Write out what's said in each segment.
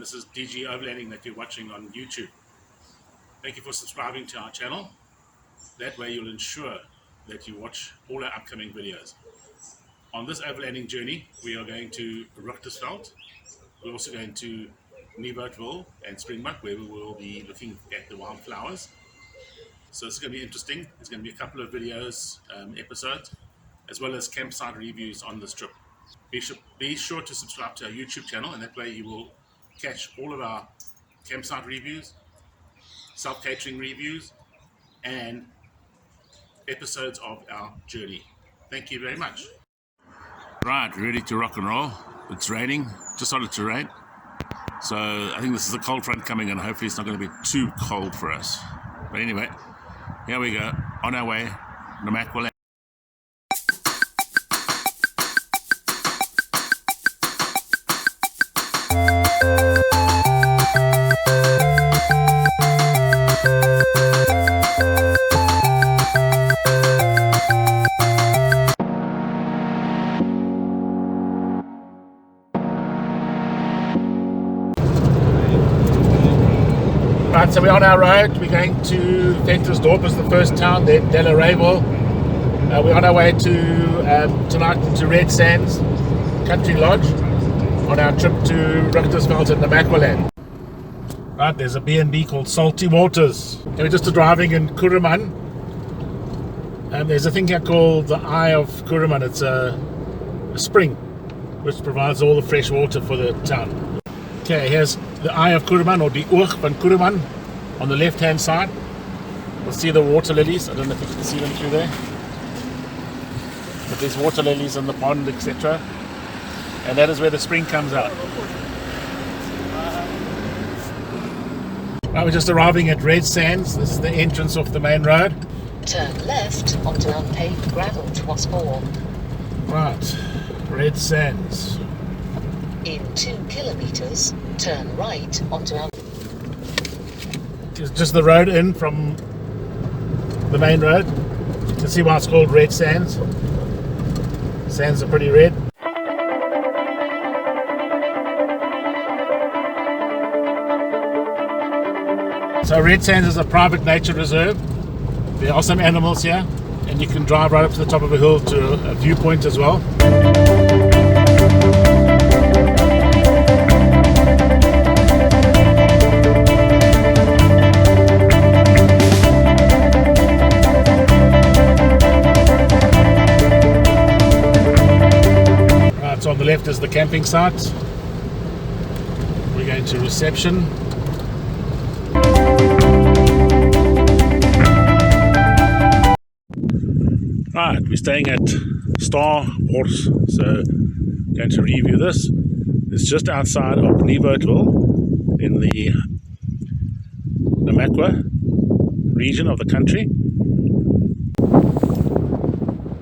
and this is DG Overlanding that you're watching on YouTube. Thank you for subscribing to our channel. That way you'll ensure that you watch all our upcoming videos. On this overlanding journey, we are going to Louriesfontein. We're also going to Nieuwoudtville and Springbok, where we will be looking at the wildflowers. So it's going to be interesting. There's going to be a couple of videos, episodes, as well as campsite reviews on this trip. Be sure to subscribe to our YouTube channel, and that way you will catch all of our campsite reviews, self-catering reviews, and episodes of our journey. Thank you very much. Right, ready to rock and roll. It's raining, just started to rain. So I think this is a cold front coming in. Hopefully it's not going to be too cold for us. But anyway, here we go, on our way, Nieuwoudtville. Right, so we're on our road. We're going to Ventersdorp as the first town, then Louriesfontein. We're on our way to tonight to Red Sands Country Lodge on our trip to Louriesfontein and Nieuwoudtville. Right, there's a B&B called Salty Waters. And we're just driving in Kuruman. There's a thing here called the Eye of Kuruman. It's a spring which provides all the fresh water for the town. Okay, here's the Eye of Kuruman, or the Oog van Kuruman, on the left hand side. We'll see the water lilies. I don't know if you can see them through there, but there's water lilies in the pond, etc. And that is where the spring comes out. Right, we're just arriving at Red Sands. This is the entrance off the main road. Turn left onto unpaved gravel to Waterfall. Right, Red Sands. In 2 kilometers, turn right onto It's just the road in from the main road. You can see why it's called Red Sands. Sands are pretty red. So Red Sands is a private nature reserve. There are some animals here, and you can drive right up to the top of a hill to a viewpoint as well. So on the left is the camping site. We're going to reception. Right, we're staying at Starwors, so going to review this. It's just outside of Nieuwoudtville in the Nieuwoudtville region of the country.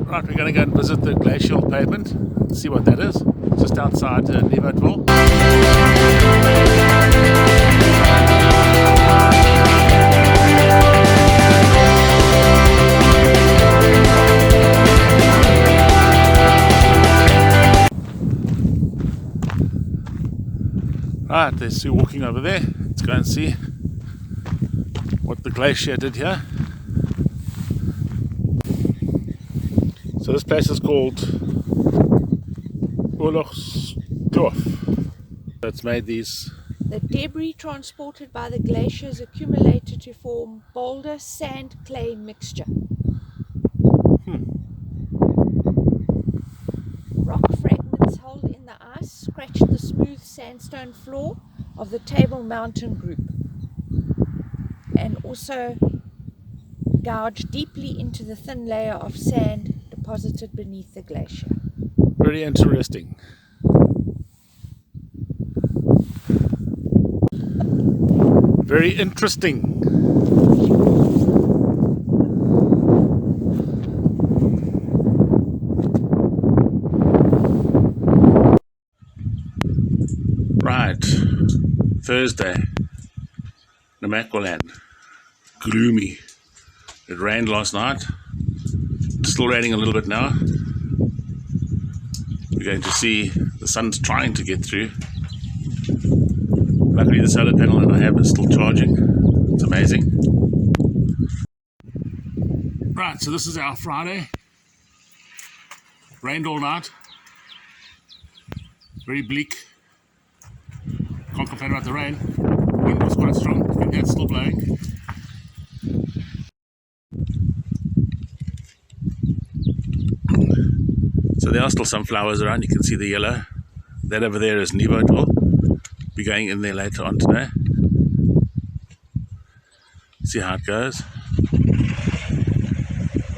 Right, we're going to go and visit the glacial pavement, see what that is, just outside Nieuwoudtville. Right, there's Sue walking over there. Let's go and see what the glacier did here. So this place is called Louriesfontein. It's made these. The debris transported by the glaciers accumulated to form boulder sand clay mixture. Rock fragments held in the ice scratched the smooth sandstone floor of the Table Mountain group, and also gouged deeply into the thin layer of sand deposited beneath the glacier. Very interesting. Very interesting. Right, Thursday, Nieuwoudtville, gloomy. It rained last night. It's still raining a little bit now. We're going to see the sun's trying to get through. Luckily the solar panel that I have is still charging. It's amazing. Right, so this is our Friday. Rained all night. Very bleak. Can't complain about the rain. Wind was quite strong. The wind is still blowing. So there are still some flowers around. You can see the yellow. That over there is Nieuwoudtville. Be going in there later on today. See how it goes.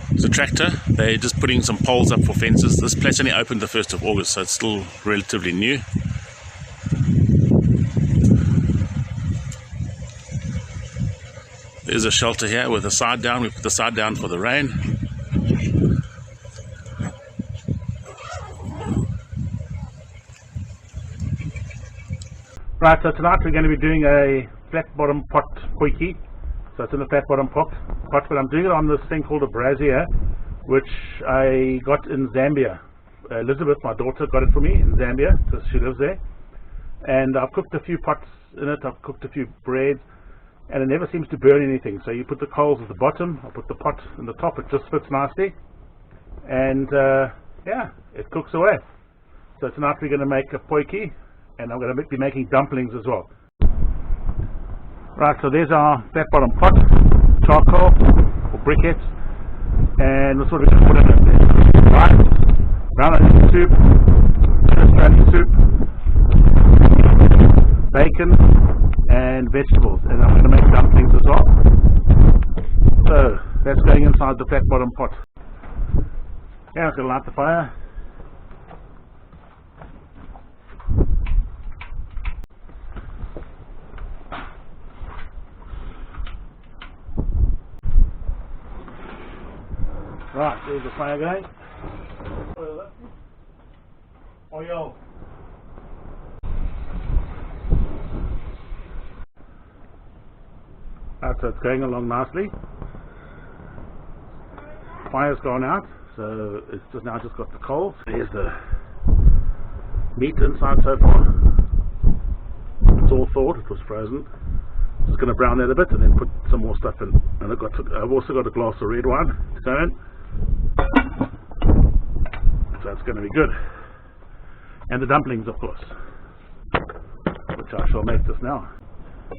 There's a tractor. They're just putting some poles up for fences. This place only opened the 1st of August, so it's still relatively new. There's a shelter here with a side down. We put the side down for the rain. Right, so tonight we're going to be doing a flat bottom pot potjie. So it's in a flat bottom pot, but I'm doing it on this thing called a brazier, which I got in Zambia. Elizabeth, my daughter, got it for me in Zambia because she lives there. And I've cooked a few pots in it, I've cooked a few breads, and it never seems to burn anything. So you put the coals at the bottom, I put the pot in the top, it just fits nicely. And yeah, it cooks away. So tonight we're going to make a potjie, and I'm going to be making dumplings as well. Right, so there's our flat bottom pot, charcoal or briquettes, and that's what we're going to put in it. Right, brown onion soup, Australian soup, bacon, and vegetables, and I'm going to make dumplings as well. So that's going inside the flat bottom pot. Yeah, I'm going to light the fire. Right, there's the fire going. Oil. Right, so it's going along nicely. Fire's gone out, so it's just now just got the coals. There's the meat inside so far. It's all thawed, it was frozen. Just going to brown that a bit and then put some more stuff in. And I've also got a glass of red wine to go in. So it's going to be good. And the dumplings, of course, which I shall make just now.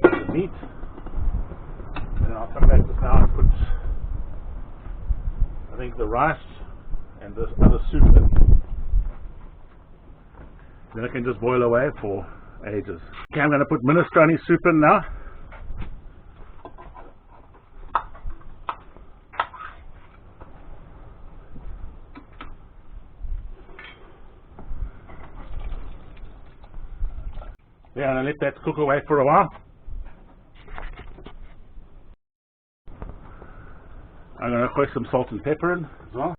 The meat. And then I'll come back just now and put, I think, the rice and this other soup in. Then it can just boil away for ages. Okay, I'm going to put minestrone soup in now. Yeah, and I let that cook away for a while. I'm going to put some salt and pepper in as well.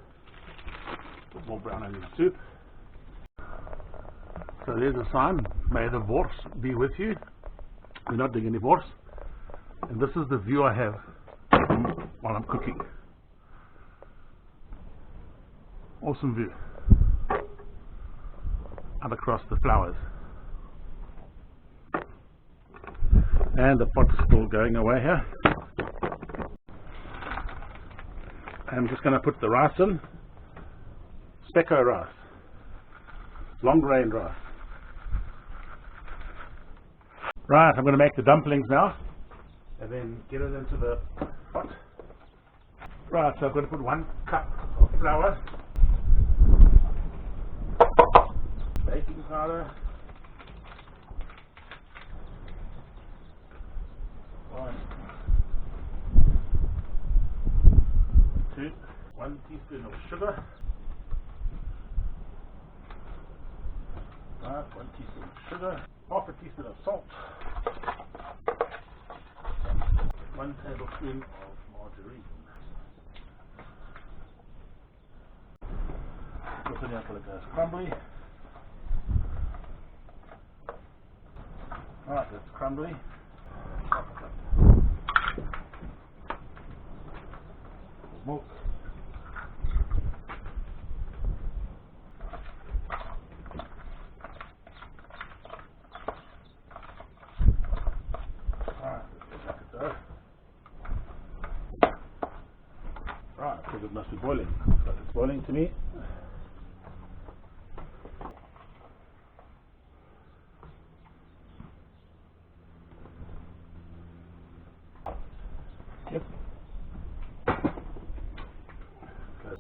Put more brown onion soup. So there's a sign, may the wors be with you. We're not doing any wors. And this is the view I have while I'm cooking. Awesome view. Out across the flowers. And the pot's still going away here. I'm just going to put the rice in. Specular rice. Long grain rice. Right, I'm going to make the dumplings now. And then get it into the pot. Right, so I'm going to put 1 cup of flour. Baking powder. 1 teaspoon of sugar. Right, 1 teaspoon of sugar. Half a teaspoon of salt. 1 tablespoon of margarine. Put it until it goes crumbly. Alright, that's crumbly. Milk. because it must be boiling. But it's boiling to me. Yep.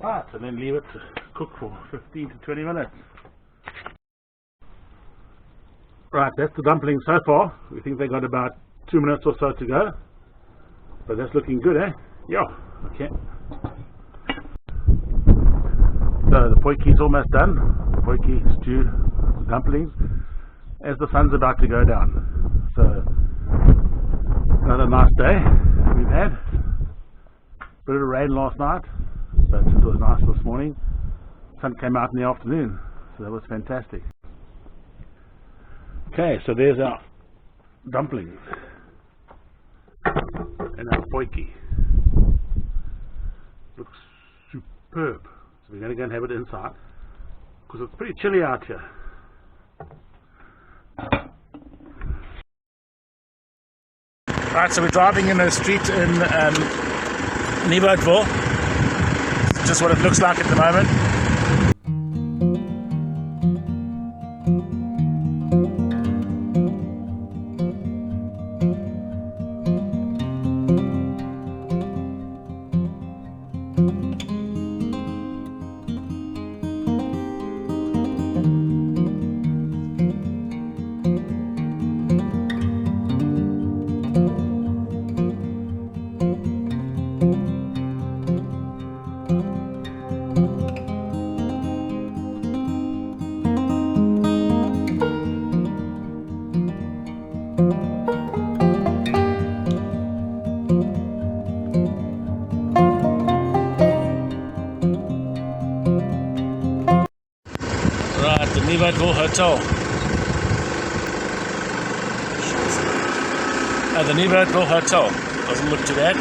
Right, and then leave it to cook for 15 to 20 minutes. Right, that's the dumplings so far. We think they got about 2 minutes or so to go. But that's looking good, eh? Yeah, okay. So the poiki's almost done. Poiki, stew, dumplings. As the sun's about to go down. So, another nice day we've had. Bit of rain last night, but it was nice this morning. Sun came out in the afternoon, so that was fantastic. Okay, so there's our dumplings and our poiki. Looks superb. So we're going to go and have it inside because it's pretty chilly out here. Right, so we're driving in a street in Nieuwoudtville. Just what it looks like at the moment. The Nieuwoudtville Hotel. The Nieuwoudtville Hotel. Doesn't look too bad.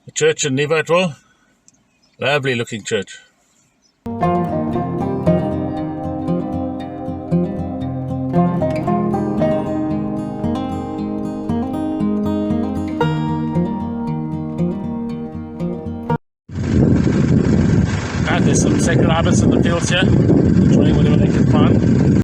The church in Nieuwoudtville. Lovely looking church. There's some secular rabbits in the fields here, enjoying whatever they can find.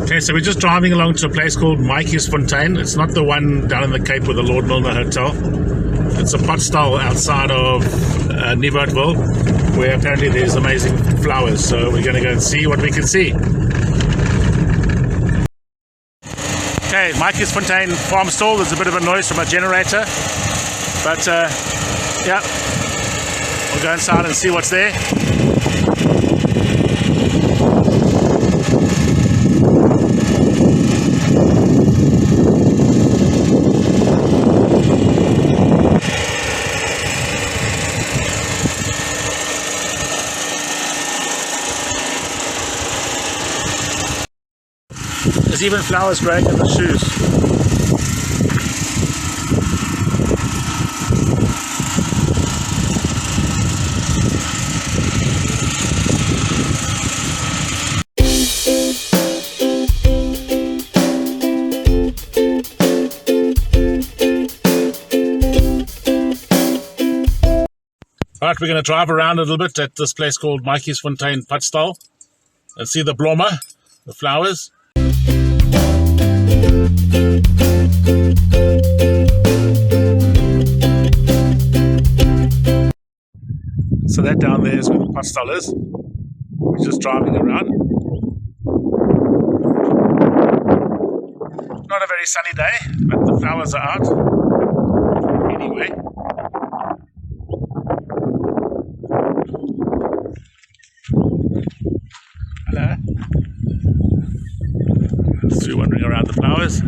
Okay, so we're just driving along to a place called Louriesfontein. It's not the one down in the Cape with the Lord Milner Hotel. It's a pot stall outside of Nieuwoudtville, where apparently there's amazing flowers. So we're going to go and see what we can see. Okay, Louriesfontein farm stall. There's a bit of a noise from a generator, but yeah, we'll go inside and see what's there. There's even flowers growing in the shoes. Alright, we're going to drive around a little bit at this place called Louriesfontein Putstal and see the blommer, the flowers. So that down there is where the Putstal is. We're just driving around. very sunny day, but the flowers are out anyway. Hello. Sue wandering around the flowers.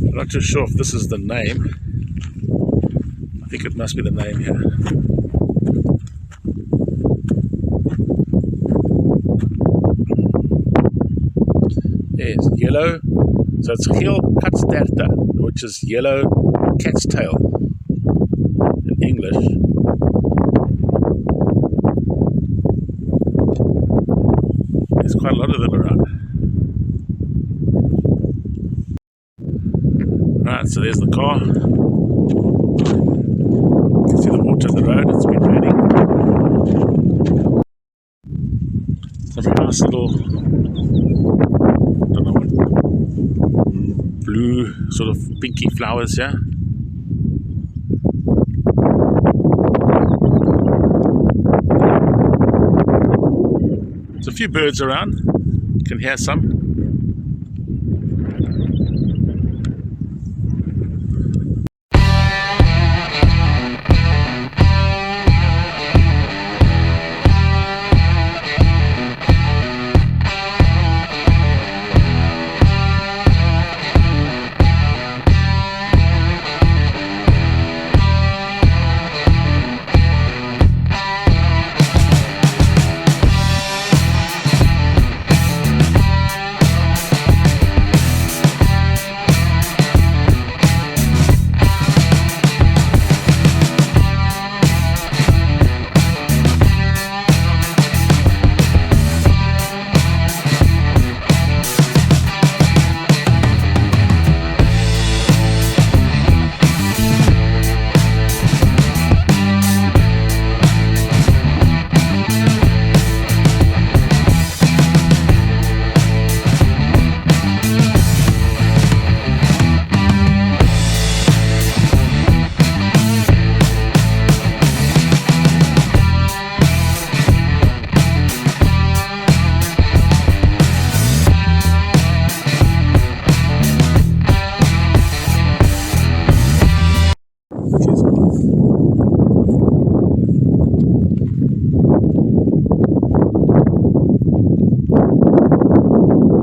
I'm not too sure if this is the name. I think it must be the name here. Yes, yellow. So it's heel katsterta, which is yellow cat's tail in English. There's quite a lot of them around. Right, so there's the car. You can see the water in the road, it's been raining. Some nice little, don't know what, blue, sort of pinky flowers here. There's a few birds around, you can hear some.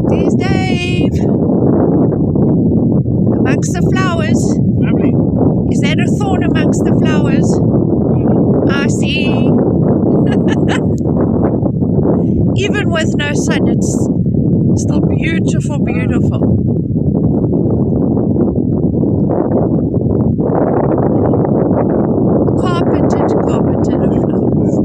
There's Dave amongst the flowers. Lovely. Is that a thorn amongst the flowers? I see. Even with no sun, it's still beautiful, beautiful. Carpeted of flowers.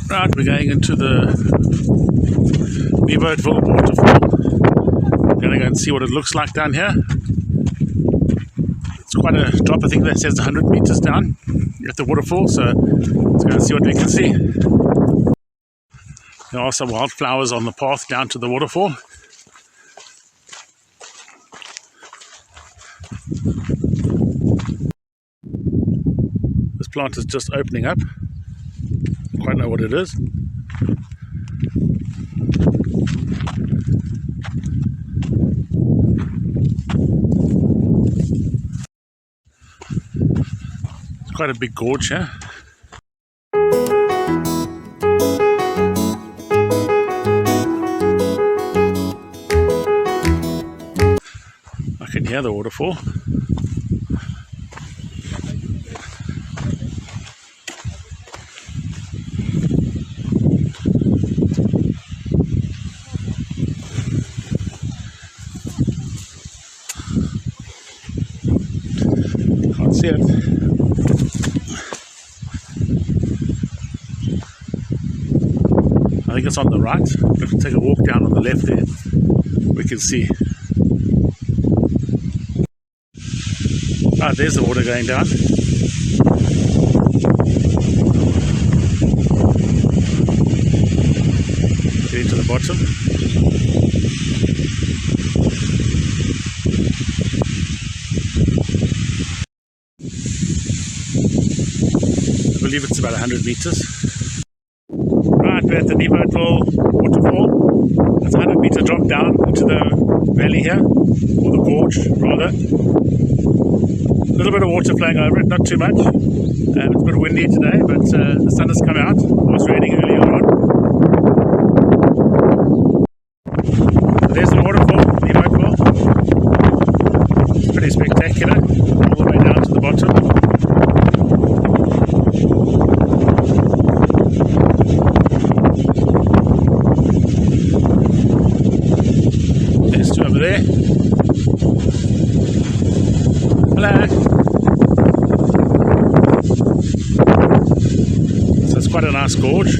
Right, we're going into the Nieuwoudtville Waterfall. We're going to go and see what it looks like down here. It's quite a drop, I think that says 100 meters down at the waterfall, so let's go and see what we can see. There are some wildflowers on the path down to the waterfall. This plant is just opening up. Don't quite know what it is. quite a big gorge here. I can hear the waterfall. Can't see it. I think it's on the right. If we take a walk down on the left there, we can see. Ah, there's the water going down. Getting to the bottom. I believe it's about 100 meters. Right, we're at the Nieuwoudtville Waterfall. It's a 100-meter drop down into the valley here, or the gorge rather. A little bit of water flowing over it, not too much. It's a bit windy today, but the sun has come out. It was raining earlier on. There's the waterfall, Nieuwoudtville. It's pretty spectacular, all the way down to the bottom. There's two over there. Hello. So it's quite a nice gorge.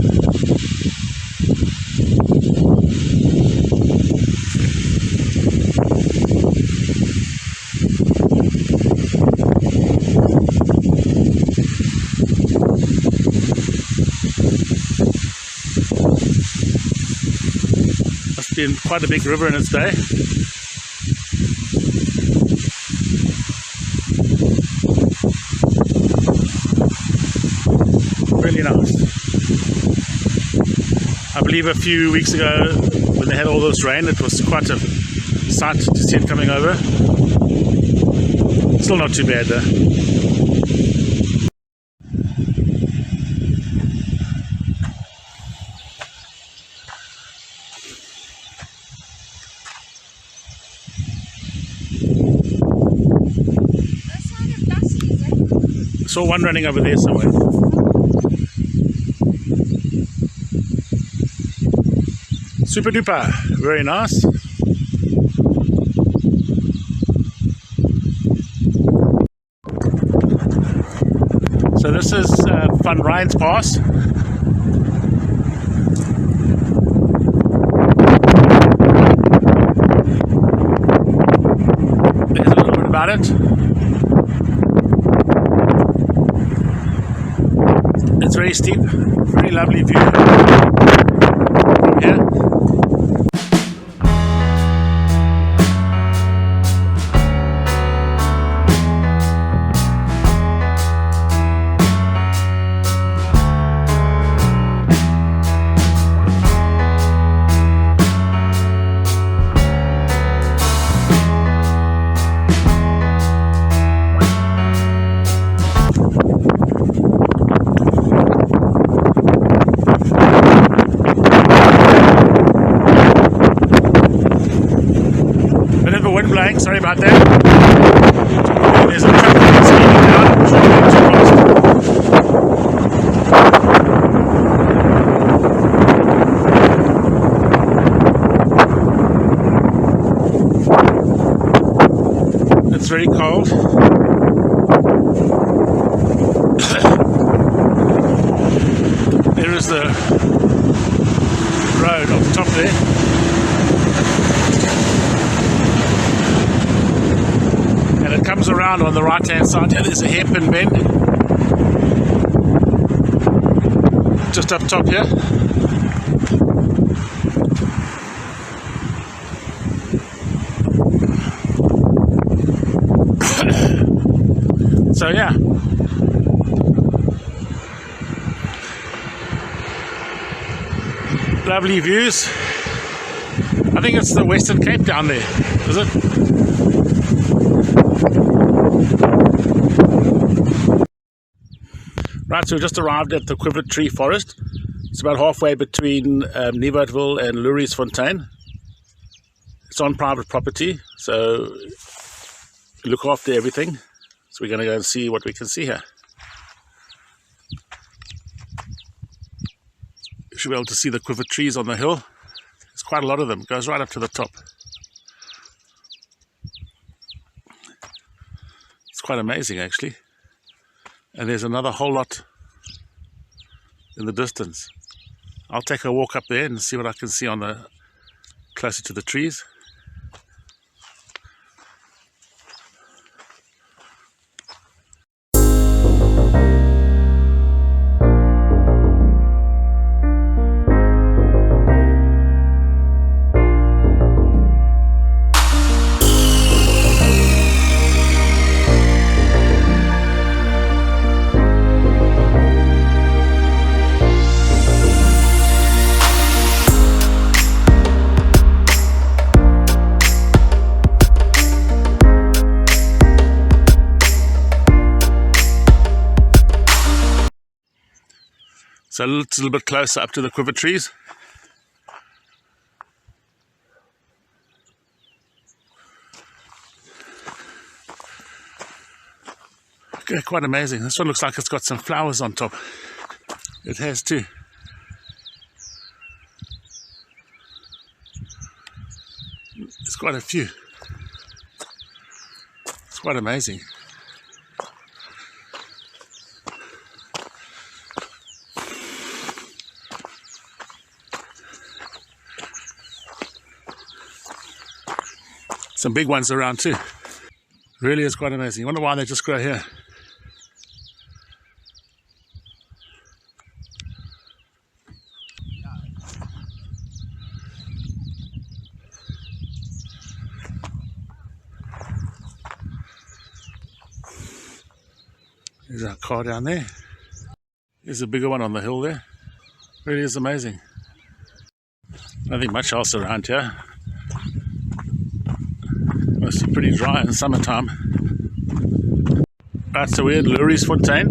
Must be quite a big river in its day. Really nice. I believe a few weeks ago when they had all this rain, it was quite a sight to see it coming over. Still not too bad though. I saw one running over there somewhere. Super duper, very nice. So this is Van Ryn's Pass. There's a little bit about it. It's very steep, very lovely view from here. Wind blowing, sorry about that. There's a truck that's speeding down, it's not going too fast. It's very cold. There is the road off the top there. And it comes around on the right hand side here. There's a hairpin bend just up top here. So yeah, lovely views. I think it's the Western Cape down there, is it? Right, so we just arrived at the Quiver Tree Forest. It's about halfway between Nieuwoudtville and Louriesfontein. It's on private property, so look after everything. So we're going to go and see what we can see here. You should be able to see the quiver trees on the hill. There's quite a lot of them. It goes right up to the top. It's quite amazing, actually. And there's another whole lot in the distance. I'll take a walk up there and see what I can see on the closer to the trees. So it's a little bit closer up to the quiver trees. Okay, quite amazing. This one looks like it's got some flowers on top. It has too. There's quite a few. It's quite amazing. Some big ones around too. Really is quite amazing. I wonder why they just grow here. There's our car down there. There's a bigger one on the hill there. Really is amazing. Nothing much else around here. Must be pretty dry in summertime. Right, so we're in Louriesfontein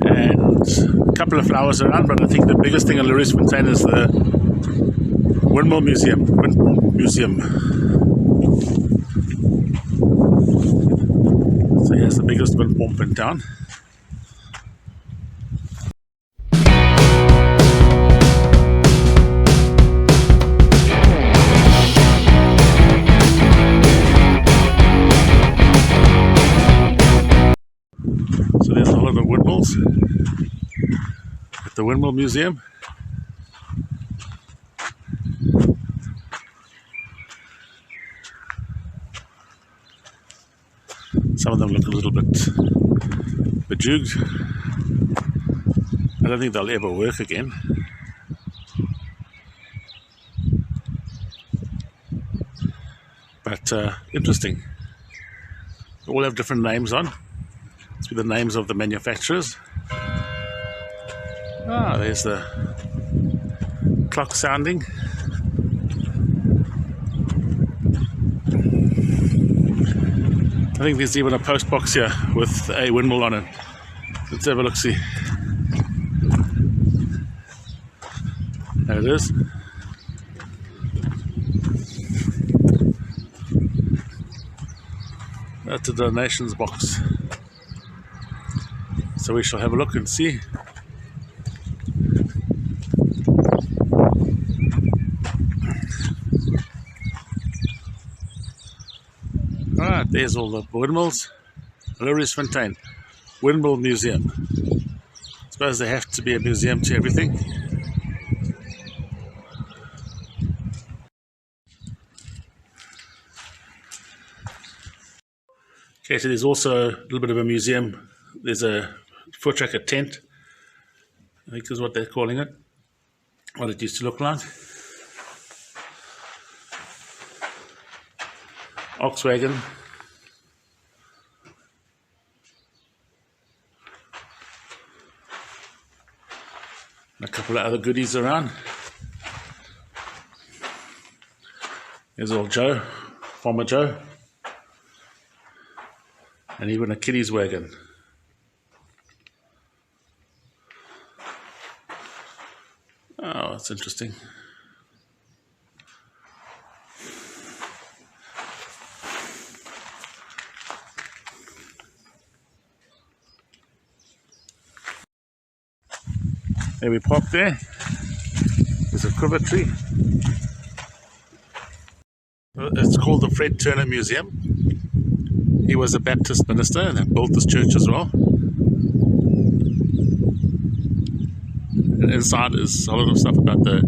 and a couple of flowers around, but I think the biggest thing in Louriesfontein is the Windmill Museum. So here's the biggest wind pump in town. So there's a lot of windmills at the Windmill Museum. Some of them look a little bit bejugged. I don't think they'll ever work again. But interesting. They all have different names on. With the names of the manufacturers. Ah, there's the clock sounding. I think there's even a post box here with a windmill on it. Let's have a look, see. There it is. That's a donations box. So we shall have a look and see. Alright, there's all the windmills. Louriesfontein Windmill Museum. I suppose there have to be a museum to everything. Okay, so there's also a little bit of a museum. There's a foot tracker tent, I think is what they're calling it, what it used to look like. Ox wagon. And a couple of other goodies around. There's old Joe, Farmer Joe. And even a kiddie's wagon. that's interesting. There we parked there. There's a quiver tree. It's called the Fred Turner Museum. He was a Baptist minister and built this church as well. And inside is a lot of stuff about the